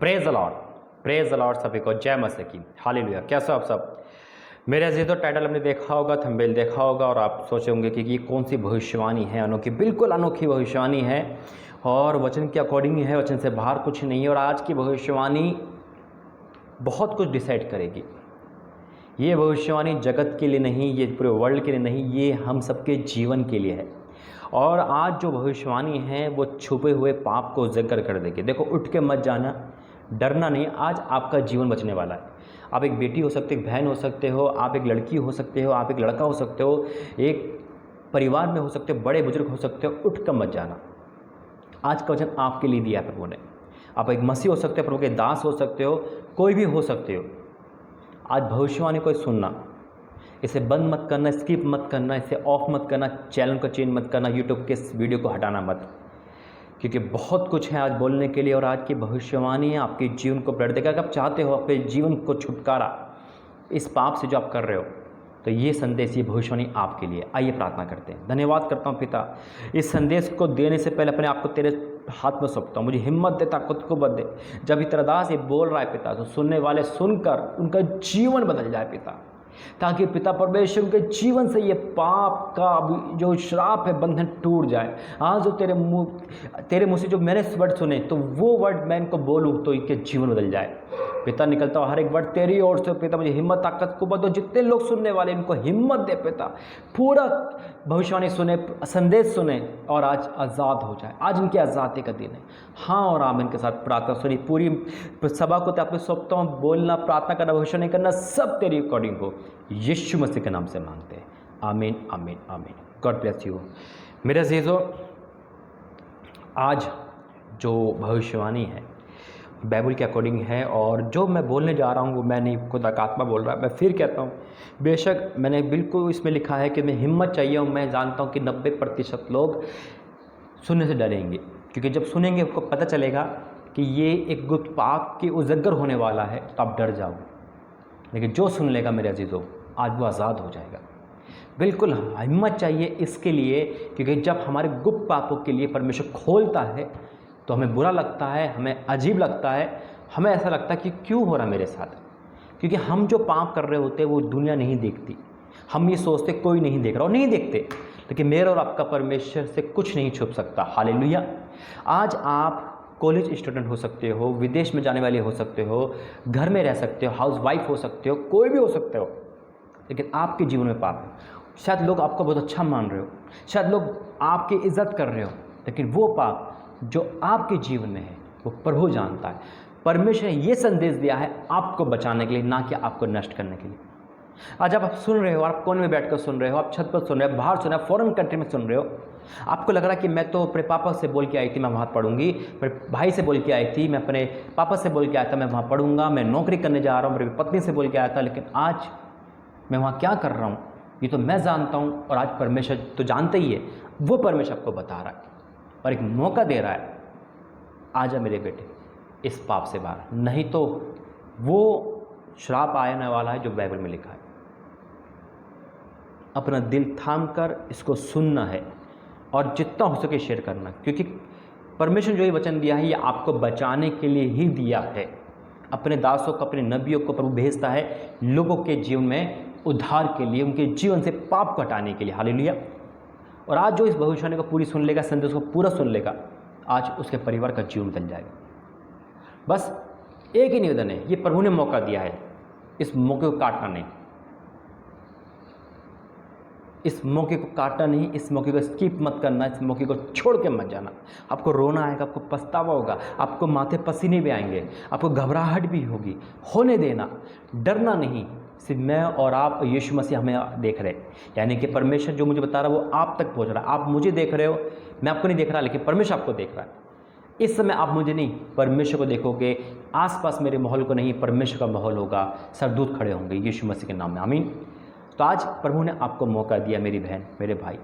Praise the Lord, praise the Lord. सभी को जय मसीह की, हालेलुया। कैसे हो आप सब? मेरे अजीजों, टाइटल आपने देखा होगा, थंबनेल देखा होगा और आप सोचे होंगे कि ये कौन सी भविष्यवाणी है। अनोखी, बिल्कुल अनोखी भविष्यवाणी है और वचन के अकॉर्डिंग ही है, वचन से बाहर कुछ नहीं है। और आज की भविष्यवाणी बहुत कुछ डिसाइड करेगी। ये भविष्यवाणी जगत के लिए नहीं, ये पूरे वर्ल्ड के लिए नहीं, ये हम सबके जीवन के लिए है। और आज जो भविष्यवाणी है वो छुपे हुए पाप को उजागर कर देगी। देखो, उठ के मत जाना, डरना नहीं। आज आपका जीवन बचने वाला है। आप एक बेटी हो सकते हो, एक बहन हो सकते हो, आप एक लड़की हो सकते हो, आप एक लड़का हो सकते हो, एक परिवार में हो सकते हो, बड़े बुजुर्ग हो सकते हो। उठ कर मत जाना। आज का वचन आपके लिए दिया है प्रभु ने। आप एक मसीह हो सकते हो, प्रभु के दास हो सकते हो, कोई भी हो सकते हो। आज भविष्यवाणी को सुनना, इसे बंद मत करना, स्किप मत करना, इसे ऑफ मत करना, चैनल को चेंज मत करना, यूट्यूब के इस वीडियो को हटाना मत, क्योंकि बहुत कुछ है आज बोलने के लिए। और आज की भविष्यवाणी आपके जीवन को पलट देगा। अगर आप चाहते हो अपने जीवन को छुटकारा इस पाप से जो आप कर रहे हो, तो ये संदेश, ये भविष्यवाणी आपके लिए। आइए प्रार्थना करते हैं। धन्यवाद करता हूँ पिता, इस संदेश को देने से पहले अपने आप को तेरे हाथ में सौंपता हूँ। मुझे हिम्मत देता, खुद को बद दे। जब ये तेरा दास ये बोल रहा है पिता, तो सुनने वाले सुनकर उनका जीवन बदल जाए पिता, ताकि पिता परमेश्वर के जीवन से ये पाप का जो श्राप है, बंधन टूट जाए। आज जो तेरे मुँह से जो मैंने वर्ड सुने, तो वो वर्ड मैं इनको बोलूँ तो इनके जीवन बदल जाए पिता। निकलता हो हर एक वर्ड तेरी ओर से पिता, मुझे हिम्मत ताकत को बदो। जितने लोग सुनने वाले, इनको हिम्मत दे पिता, पूरा भविष्यवाणी सुने, संदेश सुने और आज आज़ाद हो जाए। आज इनकी आज़ादी का दिन है। हाँ और आमीन के साथ प्रार्थना सुनी। पूरी सभा को आप सौंपता हूँ। बोलना, प्रार्थना करना, भविष्यवाणी करना, सब तेरी अकॉर्डिंग हो। यीशु मसीह के नाम से मांगते हैं, आमीन आमीन आमीन। God bless you. मेरे अजीजों, आज जो भविष्यवाणी है बाइबल के अकॉर्डिंग है, और जो मैं बोलने जा रहा हूँ वो मैं नहीं, खुद आत्मा बोल रहा है। मैं फिर कहता हूँ, बेशक मैंने बिल्कुल इसमें लिखा है कि मैं हिम्मत चाहिए हूँ। मैं जानता हूँ कि 90% लोग सुनने से डरेंगे, क्योंकि जब सुनेंगे आपको पता चलेगा कि ये एक गुप्त पाप की उजागर होने वाला है, तो आप डर जाओगे। लेकिन जो सुन लेगा मेरे अजीज़ों, आज वो आज़ाद हो जाएगा। बिल्कुल हिम्मत चाहिए इसके लिए, क्योंकि जब हमारे गुप्त पापों के लिए परमेश्वर खोलता है तो हमें बुरा लगता है, हमें अजीब लगता है, हमें ऐसा लगता है कि क्यों हो रहा मेरे साथ। क्योंकि हम जो पाप कर रहे होते हैं वो दुनिया नहीं देखती। हम ये सोचते कोई नहीं देख रहा, और नहीं देखते। लेकिन मेरा और आपका परमेश्वर से कुछ नहीं छुप सकता। हालेलुया। आज आप कॉलेज स्टूडेंट हो सकते हो, विदेश में जाने वाले हो सकते हो, घर में रह सकते हो, हाउस वाइफ हो सकते हो, कोई भी हो सकते हो, लेकिन आपके जीवन में पाप है। शायद लोग आपको बहुत अच्छा मान रहे हो, शायद लोग आपकी इज्जत कर रहे हो, लेकिन वो पाप जो आपके जीवन में है वो प्रभु जानता है। परमेश्वर ने ये संदेश दिया है आपको बचाने के लिए, ना कि आपको नष्ट करने के लिए। आज आप सुन रहे हो, आप कोने में बैठकर सुन रहे हो, आप छत पर सुन रहे हो, बाहर सुन रहे हो, फॉरेन कंट्री में सुन रहे हो। आपको लग रहा है कि मैं तो अपने पापा से बोल के आई थी, मैं वहाँ पढ़ूंगी, मेरे भाई से बोल के आई थी, मैं अपने पापा से बोल के आया था, मैं वहाँ पढ़ूंगा, मैं नौकरी करने जा रहा हूँ, मेरी पत्नी से बोल के आया था, लेकिन आज मैं वहाँ क्या कर रहा हूँ ये तो मैं जानता हूँ। और आज परमेश्वर तो जानते ही है, वो परमेश्वर आपको बता रहा है और एक मौका दे रहा है, आजा मेरे बेटे इस पाप से बाहर, नहीं तो वो श्राप आने वाला है जो बाइबल में लिखा है। अपना दिल थाम कर इसको सुनना है और जितना हो सके शेयर करना, क्योंकि परमेश्वर जो ये वचन दिया है ये आपको बचाने के लिए ही दिया है। अपने दासों को, अपने नबियों को प्रभु भेजता है लोगों के जीवन में उद्धार के लिए, उनके जीवन से पाप को हटाने के लिए। हालेलुया। और आज जो इस भविष्यवाणी को पूरी सुन लेगा, संदेश को पूरा सुन लेगा, आज उसके परिवार का जीवन बदल जाएगा। बस एक ही निवेदन है, ये प्रभु ने मौका दिया है, इस मौके को काटना नहीं, इस मौके को काटना नहीं, इस मौके को स्किप मत करना, इस मौके को छोड़ के मत जाना। आपको रोना आएगा, आपको पछतावा होगा, आपको माथे पसीने भी आएंगे, आपको घबराहट भी होगी। होने देना, डरना नहीं। सिर्फ मैं और आप, यीशु मसीह हमें देख रहे, यानी कि परमेश्वर जो मुझे बता रहा है वो आप तक पहुंच रहा है। आप मुझे देख रहे हो, मैं आपको नहीं देख रहा, लेकिन परमेश्वर आपको देख रहा है। इस समय आप मुझे नहीं, परमेश्वर को देखोगे। आसपास मेरे माहौल को नहीं, परमेश्वर का माहौल होगा। सरदूत खड़े होंगे यीशु मसीह के नाम में, आमीन। तो आज प्रभु ने आपको मौका दिया, मेरी बहन, मेरे भाई।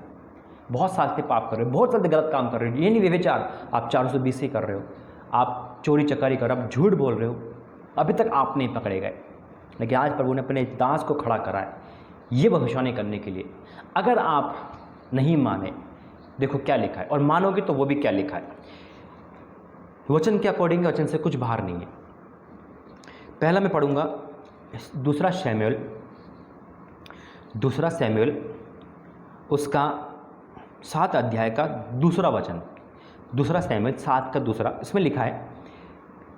बहुत साल से पाप कर रहे हो, बहुत साल से गलत काम कर रहे हो। ये नहीं व्यभिचार, आप 420 ही कर रहे हो, आप चोरी चकारी कर रहे हो, आप झूठ बोल रहे हो, अभी तक आप नहीं पकड़े गए। लेकिन आज प्रभु ने अपने दास को खड़ा करा है ये भविष्यवाणी करने के लिए। अगर आप नहीं माने, देखो क्या लिखा है, और मानोगे तो वो भी क्या लिखा है। वचन के अकॉर्डिंग, वचन से कुछ बाहर नहीं है। पहला मैं पढ़ूंगा दूसरा शमूएल उसका 7 अध्याय का दूसरा वचन। दूसरा शमूएल 7 का दूसरा, इसमें लिखा है,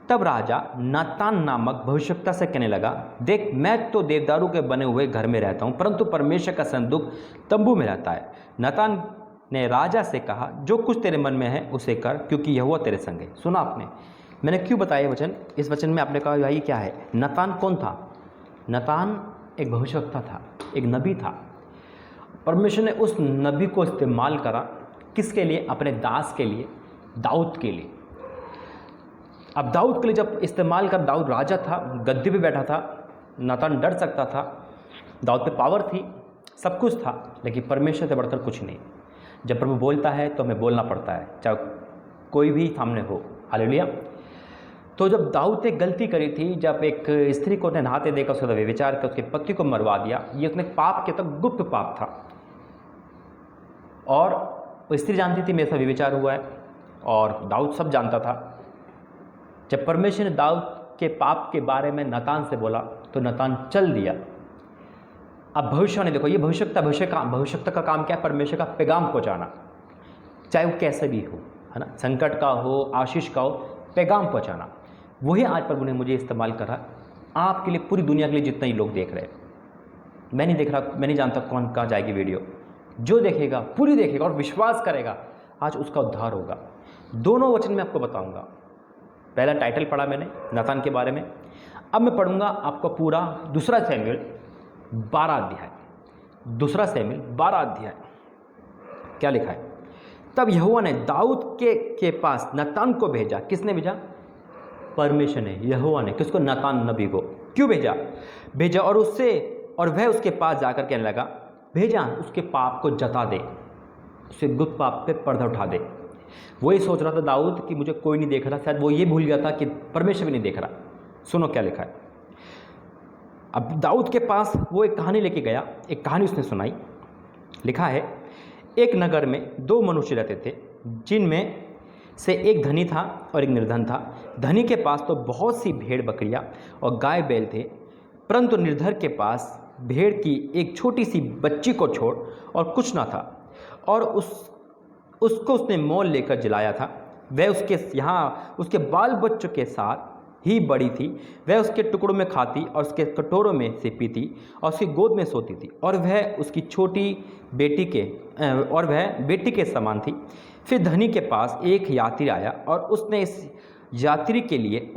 तब राजा नातान नामक भविष्यवक्ता से कहने लगा, देख मैं तो देवदारू के बने हुए घर में रहता हूँ, परंतु परमेश्वर का संदूक तंबू में रहता है। नातान ने राजा से कहा, जो कुछ तेरे मन में है उसे कर, क्योंकि यहोवा तेरे संग है। सुना आपने, मैंने क्यों बताया वचन? इस वचन में आपने कहा भाई क्या है? नातान कौन था? नातान एक भविष्यवक्ता था, एक नबी था। परमेश्वर ने उस नबी को इस्तेमाल करा, किसके लिए? अपने दास के लिए, दाऊद के लिए। अब दाऊद के लिए जब इस्तेमाल कर, दाऊद राजा था, गद्दी पे बैठा था, नातान डर सकता था, दाऊद पे पावर थी, सब कुछ था, लेकिन परमेश्वर से बढ़कर कुछ नहीं। जब प्रभु बोलता है तो हमें बोलना पड़ता है, चाहे कोई भी सामने हो। हालेलुया। तो जब दाऊद ने गलती करी थी, जब एक स्त्री को ने नहाते देखा, उसका व्यभिचार कर उसके पति को मरवा दिया, ये उसने पाप के तक गुप्त पाप था, और वो स्त्री जानती थी मेरे साथ व्यभिचार हुआ है, और दाऊद सब जानता था। जब परमेश्वर ने दाऊद के पाप के बारे में नातान से बोला तो नातान चल दिया। अब भविष्यवाणी देखो, ये भविष्यवक्ता का काम क्या है? परमेश्वर का पैगाम पहुंचाना, चाहे वो कैसे भी हो, है ना, संकट का हो, आशीष का हो, पैगाम पहुंचाना। वही आज प्रभु ने मुझे इस्तेमाल करा आपके लिए, पूरी दुनिया के लिए। जितने ही लोग देख रहे हैं, मैं नहीं देख रहा, मैं नहीं जानता कौन कहाँ जाएगी वीडियो, जो देखेगा पूरी देखेगा और विश्वास करेगा, आज उसका उद्धार होगा। दोनों वचन में आपको बताऊंगा। पहला टाइटल पढ़ा मैंने नातान के बारे में, अब मैं पढ़ूंगा आपको पूरा दूसरा शमूएल 12 अध्याय। दूसरा शमूएल 12 अध्याय क्या लिखा है? तब यहोवा ने दाऊद के पास नातान को भेजा। किसने भेजा? परमेश्वर ने, यहोवा ने। किसको? नातान नबी को। क्यों भेजा? और वह उसके पास जाकर कहने लगा, भेजा उसके पाप को जता दे, उसके गुप्त पाप पे पर्दा उठा दे। वही सोच रहा था दाऊद कि मुझे कोई नहीं देख रहा, शायद वो ये भूल गया था कि परमेश्वर भी नहीं देख रहा। सुनो क्या लिखा है। अब दाऊद के पास वो एक कहानी लेके गया, एक कहानी उसने सुनाई। लिखा है, एक नगर में 2 मनुष्य रहते थे, जिनमें से एक धनी था और एक निर्धन था। धनी के पास तो बहुत सी भेड़ बकरियां और गाय बैल थे, परंतु निर्धन के पास भेड़ की एक छोटी सी बच्ची को छोड़ और कुछ ना था, और उसको उसने मोल लेकर जिलाया था। वह उसके बाल बच्चों के साथ ही बड़ी थी। वह उसके टुकड़ों में खाती और उसके कटोरों में से पीती और उसकी गोद में सोती थी, और वह उसकी छोटी बेटी के समान थी। फिर धनी के पास एक यात्री आया, और उसने इस यात्री के लिए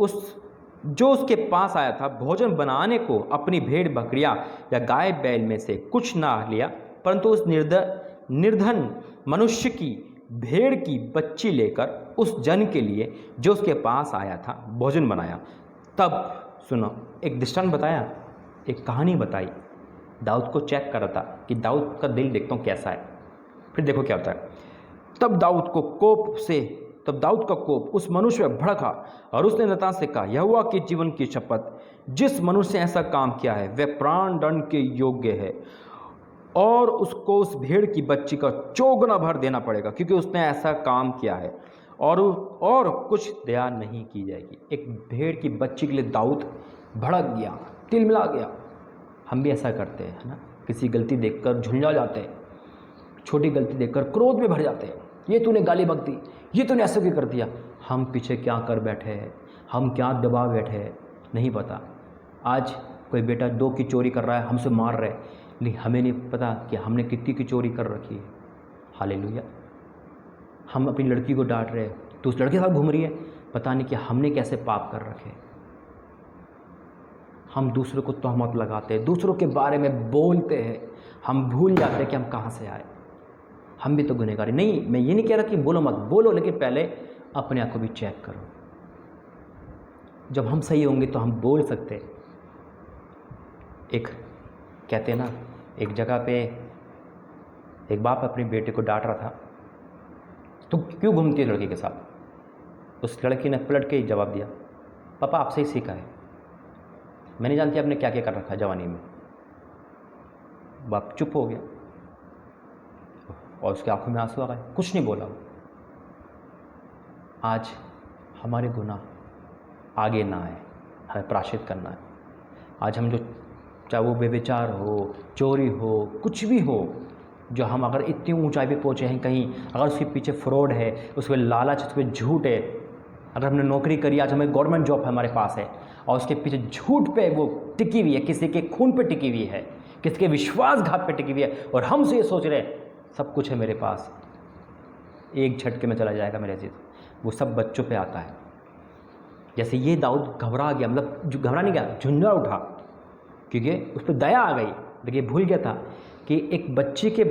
जो उसके पास आया था भोजन बनाने को अपनी भेड़ बकरियां या गाय बैल में से कुछ ना लिया, परंतु उस निर्धन मनुष्य की भेड़ की बच्ची लेकर उस जन के लिए जो उसके पास आया था भोजन बनाया। तब सुनो, एक दृष्टांत बताया, एक कहानी बताई। दाऊद को चेक करा था कि दाऊद का दिल देखता हूँ कैसा है। फिर देखो क्या होता है। तब दाऊद का कोप उस मनुष्य पर भड़का, और उसने नातान से कहा, यहोवा के जीवन की शपथ, जिस मनुष्य ने ऐसा काम किया है वह प्राण दंड के योग्य है, और उसको उस भेड़ की बच्ची का चौगुना भर देना पड़ेगा, क्योंकि उसने ऐसा काम किया है, और कुछ दया नहीं की जाएगी। एक भेड़ की बच्ची के लिए दाऊद भड़क गया, तिलमिला गया। हम भी ऐसा करते हैं, है ना, किसी गलती देखकर झुंझला जाते हैं, छोटी गलती देखकर क्रोध में भर जाते हैं। ये तूने गाली बक दी, ये तूने ऐसे क्यों कर दिया। हम पीछे क्या कर बैठे हैं, हम क्या दबा बैठे हैं, नहीं पता। आज कोई बेटा 2 की चोरी कर रहा है, हमसे मार रहे, लेकिन हमें नहीं पता कि हमने कितनी की चोरी कर रखी है। हालेलुया। हम अपनी लड़की को डांट रहे, तो उस लड़के के साथ घूम रही है, पता नहीं कि हमने कैसे पाप कर रखे। हम दूसरों को तोहमत लगाते हैं, दूसरों के बारे में बोलते हैं, हम भूल जाते हैं कि हम कहाँ से आए। हम भी तो गुनहगार हैं। नहीं, मैं ये नहीं कह रहा कि बोलो मत, बोलो, लेकिन पहले अपने आप को भी चेक करो। जब हम सही होंगे तो हम बोल सकते। एक कहते हैं ना, एक जगह पे एक बाप अपने बेटे को डांट रहा था, तुम क्यों घूमती है लड़की के साथ। उस लड़की ने पलट के जवाब दिया, पापा आपसे ही सीखा है, मैं नहीं जानती आपने क्या क्या कर रखा है जवानी में। बाप चुप हो गया और उसकी आंखों में आंसू आ गए, कुछ नहीं बोला। आज हमारे गुनाह आगे ना आए, हमें प्रायश्चित करना है। आज हम जो, चाहे वो बेविचार हो, चोरी हो, कुछ भी हो, जो हम अगर इतनी ऊंचाई पे पहुँचे हैं कहीं, अगर उसके पीछे फ्रॉड है, उसमें लालच, उसमें झूठ है, अगर हमने नौकरी करी, आज हमें गवर्नमेंट जॉब हमारे पास है और उसके पीछे झूठ पे वो टिकी हुई है, किसी के खून पे टिकी हुई है, किसी के विश्वासघात पे टिकी हुई है, और हमसे ये सोच रहे हैं सब कुछ है मेरे पास, एक झटके में चला जाएगा मेरे अजीज। वो सब बच्चों पे आता है। जैसे ये दाऊद घबरा गया, मतलब घबरा नहीं गया, झुंझुना उठा, क्योंकि उस पर दया आ गई। देखिए भूल गया था कि एक बच्चे के,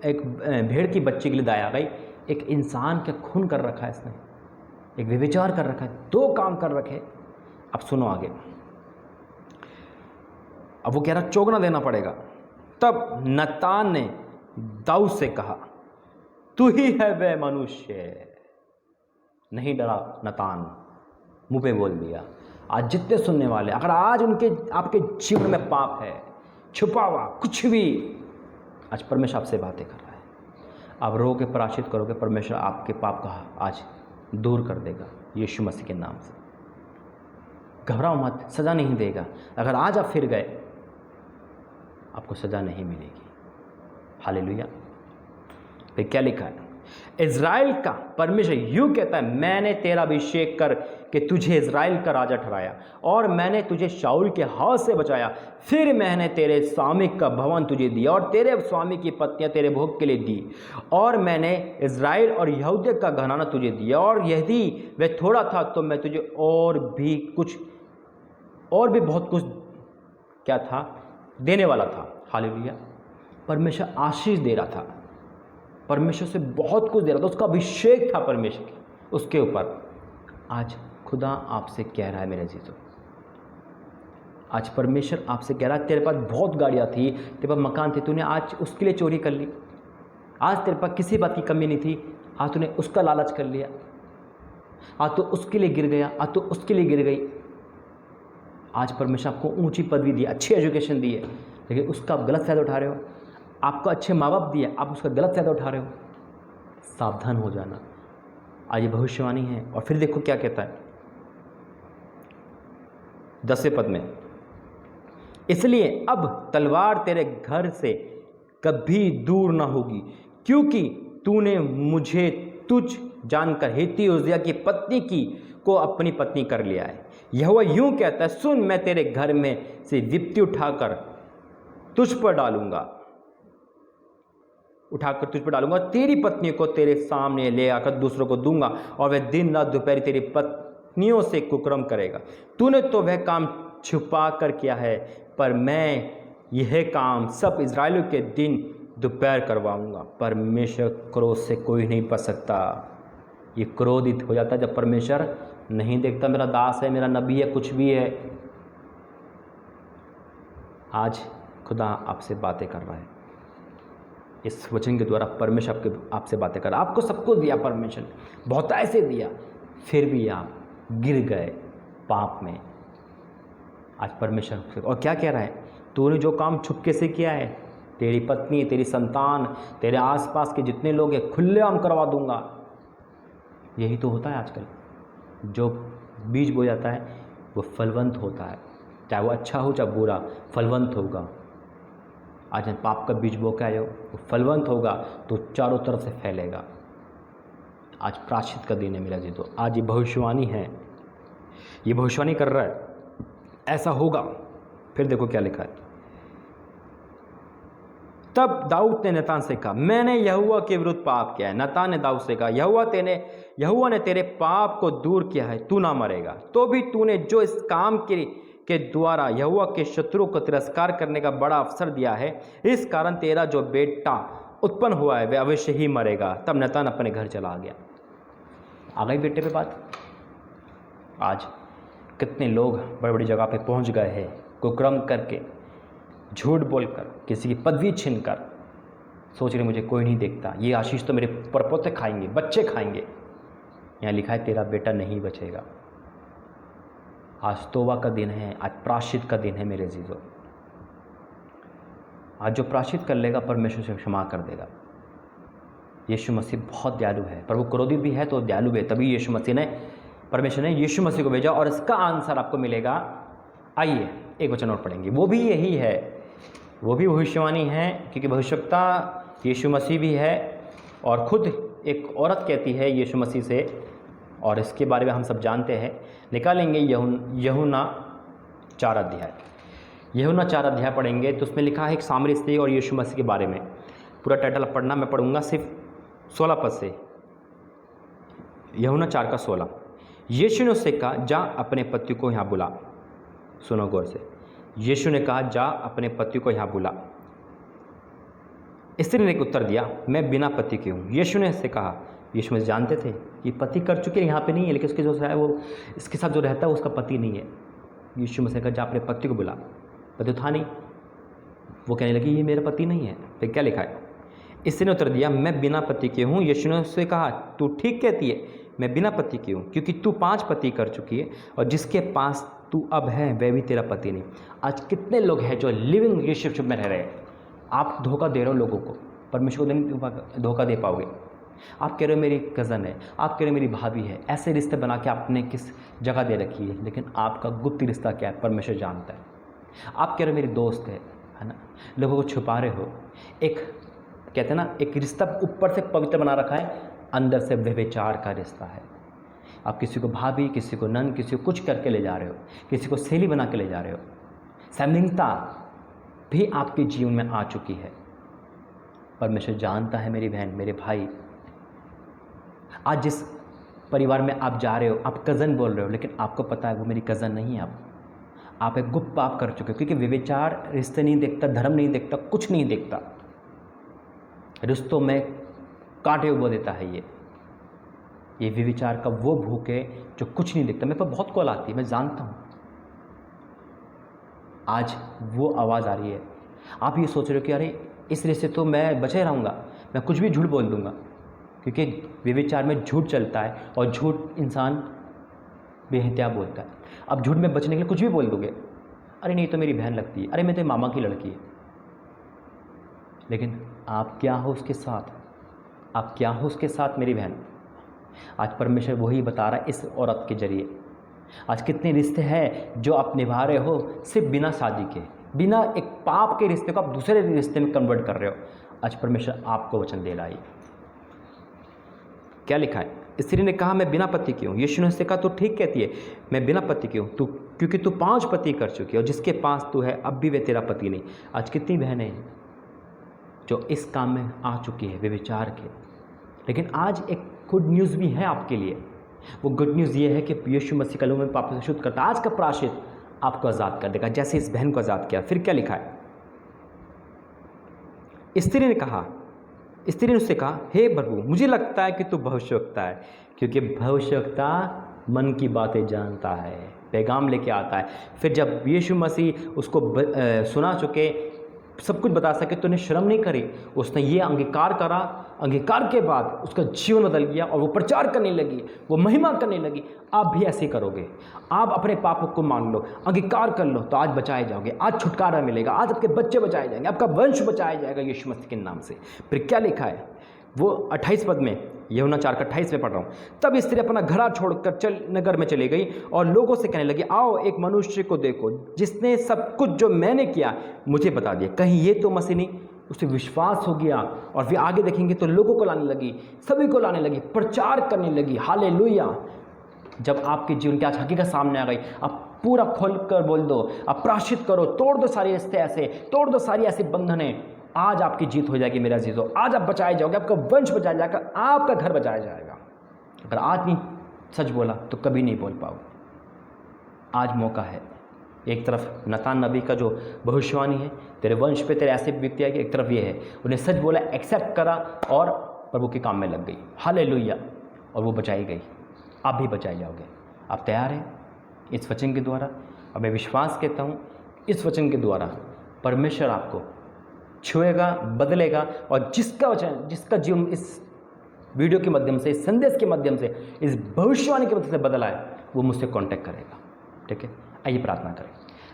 एक भेड़ की बच्ची के लिए दया आ गई, एक इंसान का खून कर रखा है इसने, एक व्यभिचार कर रखा है, 2 काम कर रखे। अब सुनो आगे, अब वो कह रहा चौगना देना पड़ेगा। तब नतान ने दाऊद से कहा, तू ही है वह मनुष्य। नहीं डरा नतान, मुंह पे बोल दिया। आज जितने सुनने वाले, अगर आज उनके आपके जीवन में पाप है, छुपा हुआ कुछ भी, आज परमेश्वर आपसे बातें कर रहा है। आप रोके प्रायश्चित करोगे, परमेश्वर आपके पाप का आज दूर कर देगा यीशु मसीह के नाम से। घबराओ मत, सज़ा नहीं देगा। अगर आज आप फिर गए, आपको सज़ा नहीं मिलेगी। हालेलुया। फिर क्या लिखा है? इज़राइल का परमेश्वर यूँ कहता है, मैंने तेरा अभिषेक कर कि तुझे इज़राइल का राजा ठहराया, और मैंने तुझे शाऊल के हाथ से बचाया। फिर मैंने तेरे स्वामी का भवन तुझे दिया, और तेरे स्वामी की पत्नियां तेरे भोग के लिए दी, और मैंने इज़राइल और यहूदा का घराना तुझे दिया, और यदि वह थोड़ा था तो मैं तुझे और भी बहुत कुछ क्या था, देने वाला था। हालेलुया। परमेश्वर आशीष दे रहा था, परमेश्वर से बहुत कुछ दे रहा था, उसका अभिषेक था परमेश्वर उसके ऊपर। आज खुदा आपसे कह रहा है मेरे जीजो, आज परमेश्वर आपसे कह रहा है, तेरे पास बहुत गाड़ियाँ थी, तेरे पास मकान थे, तूने आज उसके लिए चोरी कर ली। आज तेरे पास किसी बात की कमी नहीं थी, आज तूने उसका लालच कर लिया, आज तो उसके लिए गिर गया, आज तो उसके लिए गिर गई। आज परमेश्वर आपको ऊंची पदवी दी, अच्छी एजुकेशन दी है, लेकिन उसका आप गलत फ़ायदा उठा रहे हो। आपको अच्छे माँ बाप दिए, आप उसका गलत फ़ायदा उठा रहे हो। सावधान हो जाना। आज ये भविष्यवाणी है। और फिर देखो क्या कहता है 10वें पद में, इसलिए अब तलवार तेरे घर से कभी दूर ना होगी, क्योंकि तूने मुझे तुझ जानकर हित्ती उज्जिया की पत्नी को अपनी पत्नी कर लिया है। यहोवा यूं कहता है, सुन, मैं तेरे घर में से विपत्ति उठाकर तुझ पर डालूंगा, तेरी पत्नी को तेरे सामने ले आकर दूसरों को दूंगा, और वह दिन रात दोपहर तेरी पत्नियों से कुकर्म करेगा। तूने तो वह काम छुपा कर किया है, पर मैं यह काम सब इज़राइलियों के दिन दोपहर करवाऊंगा। परमेश्वर क्रोध से कोई नहीं बच सकता। ये क्रोधित हो जाता है जब परमेश्वर नहीं देखता, मेरा दास है, मेरा नबी है, कुछ भी है। आज खुदा आपसे बातें कर रहा है, इस वचन के द्वारा परमेश्वर आपसे बातें कर रहा है। आपको सब कुछ दिया परमेश्वर, बहुत ऐसे दिया, फिर भी आप गिर गए पाप में। आज परमेश्वर और क्या कह रहा है, तूने जो काम छुपके से किया है, तेरी पत्नी, तेरी संतान, तेरे आसपास के जितने लोग हैं, खुलेआम करवा दूंगा। यही तो होता है आजकल। जो बीज बो जाता है वो फलवंत होता है, चाहे वो अच्छा हो चाहे बुरा, फलवंत होगा। आज पाप का बीज बो के आए हो, वो फलवंत होगा तो चारों तरफ से फैलेगा। आज प्रायश्चित का दिन है मेरा जी। तो आज ये भविष्यवाणी है, ये भविष्यवाणी कर रहा है ऐसा होगा। फिर देखो क्या लिखा है, तब दाऊद ने नतान से कहा, मैंने यहोवा के विरुद्ध पाप किया है। नतान ने दाऊद से कहा, यहोवा ने तेरे पाप को दूर किया है, तू ना मरेगा। तो भी तूने जो इस काम के द्वारा यहोवा के शत्रु को तिरस्कार करने का बड़ा अवसर दिया है, इस कारण तेरा जो बेटा उत्पन्न हुआ है वह अवश्य ही मरेगा। तब नतान अपने घर चला गया। आ गई बेटे पे बात। आज कितने लोग बड़ी बड़ी जगह पे पहुंच गए हैं, कुकर्म करके, झूठ बोलकर, किसी की पदवी छीनकर, सोच रहे मुझे कोई नहीं देखता, ये आशीष तो मेरे परपोते खाएंगे, बच्चे खाएंगे। यहाँ लिखा है तेरा बेटा नहीं बचेगा। आज तौबा का दिन है, आज प्रायश्चित का दिन है मेरे अजीजों। आज जो प्रायश्चित कर लेगा परमेश्वर से क्षमा कर देगा। यीशु मसीह बहुत दयालु है, पर वो क्रोधित भी है तो दयालु है। तभी परमेश्वर ने यीशु मसीह को भेजा, और इसका आंसर आपको मिलेगा आइए एक वचन और पढ़ेंगे, वो भी यही है, वो भी भविष्यवाणी है, क्योंकि भविष्यवक्ता यीशु मसीह भी है और खुद एक औरत कहती है यीशु मसीह से, और इसके बारे में हम सब जानते हैं। निकालेंगे यूहन्ना 4 अध्याय, यूहन्ना 4 अध्याय पढ़ेंगे तो उसमें लिखा है एक सामरी स्त्री और यीशु मसीह के बारे में। पूरा टाइटल पढ़ना, मैं पढ़ूंगा सिर्फ 16 पद से। यूहन्ना 4 का 16। यीशु ने उससे कहा, जा अपने पति को यहाँ बुला। सुनो गौर से, यीशु ने कहा, जा अपने पति को यहाँ बुला। स्त्री ने उत्तर दिया, मैं बिना पति की हूँ। यीशु ने इससे कहा, यीशु मसीह जानते थे कि पति कर चुके यहाँ पे नहीं है, लेकिन उसके जो है वो इसके साथ जो रहता है उसका पति नहीं है। यीशु मसीह ने कहा, जा अपने पति को बुला। पति था नहीं, वो कहने लगी ये मेरा पति नहीं है। फिर क्या लिखा है? स्त्री ने उत्तर दिया, मैं बिना पति की हूँ। यीशु ने उससे कहा, तू ठीक कहती है, मैं बिना पति की हूँ, क्योंकि तू 5 पति कर चुकी है और जिसके पास तू अब है वह भी तेरा पति नहीं। आज कितने लोग हैं जो लिविंग रिलेशनशिप में रह रहे हैं। आप धोखा दे रहे हो लोगों को, परमेश्वर को नहीं धोखा दे पाओगे। आप कह रहे हो मेरी कज़न है, आप कह रहे हो मेरी भाभी है, ऐसे रिश्ते बना के आपने किस जगह दे रखी है, लेकिन आपका गुप्त रिश्ता क्या है परमेश्वर जानता है। आप कह रहे हो मेरी दोस्त है ना, लोगों को छुपा रहे हो। एक कहते हैं ना, एक रिश्ता ऊपर से पवित्र बना रखा है, अंदर से व्यभिचार का रिश्ता है। आप किसी को भाभी, किसी को नन, किसी को कुछ करके ले जा रहे हो, किसी को सहेली बना के ले जा रहे हो। सैमिंगता भी आपके जीवन में आ चुकी है। परमेश्वर जानता है मेरी बहन, मेरे भाई। आज जिस परिवार में आप जा रहे हो, आप कज़न बोल रहे हो, लेकिन आपको पता है वो मेरी कज़न नहीं है। आप एक गुप्त पाप कर चुके हो, क्योंकि व्यभिचार रिश्ते नहीं देखता, धर्म नहीं देखता, कुछ नहीं देखता। रिश्तों में कांटे उबो देता है ये व्यभिचार का वो भूख है जो कुछ नहीं देखता। मेरे पास बहुत कॉल आती है, मैं जानता हूँ। आज वो आवाज़ आ रही है, आप ये सोच रहे हो कि अरे इस रिश्ते तो मैं बचे रहूँगा, मैं कुछ भी झूठ बोल दूँगा, क्योंकि व्यभिचार में झूठ चलता है और झूठ इंसान बेहतिया बोलता है। अब झूठ में बचने के लिए कुछ भी बोल दोगे, अरे नहीं तो मेरी बहन लगती है, अरे मैं तो मामा की लड़की है। लेकिन आप क्या हो उसके साथ? आप क्या हो उसके साथ मेरी बहन? आज परमेश्वर वही बता रहा है इस औरत के जरिए। आज कितने रिश्ते हैं जो आप निभा रहे हो सिर्फ बिना शादी के, बिना एक पाप के रिश्ते को आप दूसरे रिश्ते में कन्वर्ट कर रहे हो। आज परमेश्वर आपको वचन दे रहा है। क्या लिखा है? स्त्री ने कहा, मैं बिना पति की हूँ। यीशु ने उससे कहा, तू ठीक कहती है, मैं बिना पति की हूँ, तू क्योंकि तू 5 पति कर चुकी है और जिसके पास तू है अब भी वे तेरा पति नहीं। आज कितनी बहनें हैं जो इस काम में आ चुकी है व्यभिचार के। लेकिन आज एक गुड न्यूज़ भी है आपके लिए। वो गुड न्यूज़ ये है कि यीशु मसीह का लहू में पापों से शुद्ध करता, आज का प्रायश्चित आपको आज़ाद कर देगा, जैसे इस बहन को आज़ाद किया। फिर क्या लिखा है? स्त्री ने कहा, स्त्री ने उससे कहा, हे प्रभु, मुझे लगता है कि तू भविष्यवक्ता है, क्योंकि भविष्यवक्ता मन की बातें जानता है, पैगाम लेके आता है। फिर जब यीशु मसीह उसको सुना चुके, सब कुछ बता सके, तो उन्हें शर्म नहीं करी। उसने ये अंगीकार करा, अंगीकार के बाद उसका जीवन बदल गया और वो प्रचार करने लगी, वो महिमा करने लगी। आप भी ऐसे करोगे, आप अपने पापों को मान लो, अंगीकार कर लो, तो आज बचाए जाओगे, आज छुटकारा मिलेगा, आज आपके बच्चे बचाए जाएंगे, आपका वंश बचाया जाएगा यीशु मसीह के नाम से। फिर क्या लिखा है? वो 28 पद में, यूहन्ना 4 का 28 में पढ़ रहा हूँ। तब स्त्री अपना घड़ा छोड़कर नगर में चली गई और लोगों से कहने लगी, आओ एक मनुष्य को देखो जिसने सब कुछ जो मैंने किया मुझे बता दिया, कहीं ये तो मसीह नहीं? उसे विश्वास हो गया और फिर आगे देखेंगे तो लोगों को लाने लगी, सभी को लाने लगी, प्रचार करने लगी। हालेलुया। जब आपके जीवन की आज हकीकत सामने आ गई, आप पूरा खोल कर बोल दो, आप प्रायश्चित करो, तोड़ दो सारी रिश्ते ऐसे, तोड़ दो सारी ऐसी बंधनें। आज आपकी जीत हो जाएगी मेरा जीतो, आज आप बचाए जाओगे, आपका वंश बचाया जाएगा, आपका घर बचाया जाएगा। अगर आज नहीं सच बोला तो कभी नहीं बोल पाओगे। आज मौका है। एक तरफ नतान नबी का जो भविष्यवाणी है, तेरे वंश पे तेरे ऐसे व्यक्ति आएंगे, एक तरफ ये है उन्हें सच बोला, एक्सेप्ट करा और प्रभु के काम में लग गई। हालेलुया। और वो बचाई गई, आप भी बचाए जाओगे। आप तैयार हैं इस वचन के द्वारा? और मैं विश्वास कहता हूँ इस वचन के द्वारा परमेश्वर आपको छुएगा, बदलेगा, और जिसका वचन, जिसका जीवन इस वीडियो के माध्यम से, इस संदेश के माध्यम से, इस भविष्यवाणी के माध्यम से बदला है, वो मुझसे कांटेक्ट करेगा। ठीक है, आइए प्रार्थना करें।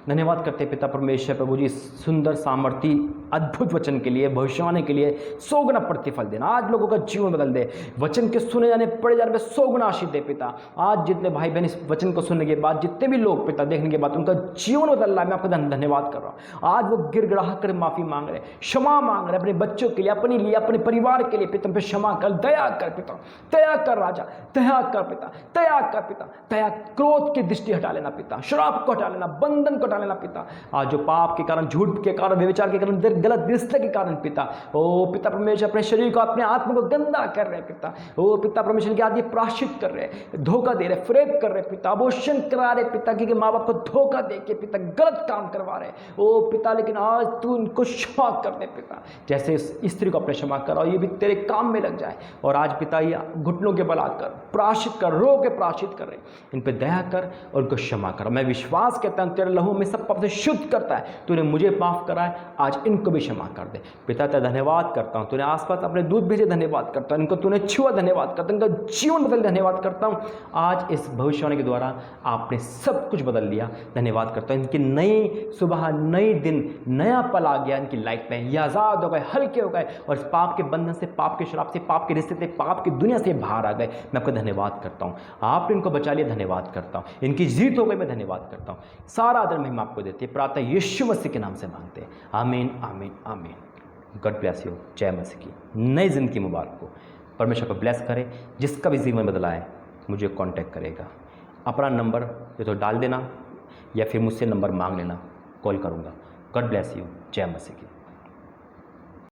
धन्यवाद करते हैं पिता परमेश्वर प्रभु जी सुंदर सामर्थी अद्भुत वचन के लिए, भविष्यवाणी के लिए 100 गुना प्रतिफल देना, आज लोगों का जीवन बदल दे, वचन के सुने जाने पड़े जाने में 100 गुना आशीष दे पिता। आज जितने भाई बहन इस वचन को सुनने के बाद, जितने भी लोग पिता देखने के बाद उनका जीवन बदल रहा है, मैं आपका धन्यवाद कर रहा हूँ। आज वो गिड़गिड़ा कर माफी मांग रहे, क्षमा मांग रहे अपने बच्चों के लिए, अपने लिए, अपने परिवार के लिए। पिता पे क्षमा कर, दया कर पिता, दया कर राजा, दया कर पिता, दया कर पिता, दया, क्रोध की दृष्टि हटा लेना पिता, शराब को हटा लेना, बंधन को हटा लेना पिता। आज जो पाप के कारण, झूठ के कारण, व्यभिचार के कारण, गलत रिश्ते के कारण पिता, ओ पिता परमेश्वर अपने शरीर को, अपने आत्मा को गंदा कर रहे पिता, ओ पिता परमेश्वर की आज ये प्रायश्चित कर रहे, धोखा दे रहे, फ्रेब कर रहे पिता, अबॉर्शन करा रहे पिता, क्योंकि माँ बाप को धोखा दे के पिता गलत काम करवा रहे ओ पिता। लेकिन आज तू उनको क्षमा कर दे पिता, जैसे इस स्त्री को अपने क्षमा कराओ, ये भी तेरे काम में लग जाए। और आज पिता ये घुटनों के बल आकर प्रायश्चित कर, रो के प्रायश्चित कर रहे, इन पे दया कर और उनको क्षमा कर। मैं विश्वास करता हूँ तेरे लहू में सब पाप से शुद्ध करता है, तूने मुझे माफ करा है, आज इनको भी क्षमा कर दे पिता। तेरा धन्यवाद करता हूँ, तूने आसपास अपने दूध भेजे, धन्यवाद करता हूँ, इनको तूने छुआ, धन्यवाद करता हूँ, इनका जीवन बदल, धन्यवाद करता हूँ। आज इस भविष्यवाणी के द्वारा आपने सब कुछ बदल दिया, धन्यवाद करता हूँ। इनकी नई सुबह, नई दिन, नया पल आ गया इनकी लाइफ में, ये आज़ाद हो गए, हल्के हो गए और इस पाप के बंधन से, पाप के शराब से, पाप के रिश्ते से, पाप की दुनिया से बाहर आ गए। मैं आपका धन्यवाद करता हूँ, आपने इनको बचा लिया, धन्यवाद करता हूँ। इनकी जीत हो गई, मैं धन्यवाद करता हूँ। सारा आदर महिमा आपको देते हैं, प्रातः यीशु मसीह के नाम से मांगते हैं, आमीन आमीन आमीन। गॉड ब्लेस यू, जय मसीह की नई जिंदगी मुबारक हो, परमेश्वर को ब्लेस करे। जिसका भी जीवन बदला है मुझे कांटेक्ट करेगा, अपना नंबर ये तो डाल देना या फिर मुझसे नंबर मांग लेना, कॉल करूँगा। गॉड ब्लेस यू, जय मसीह की।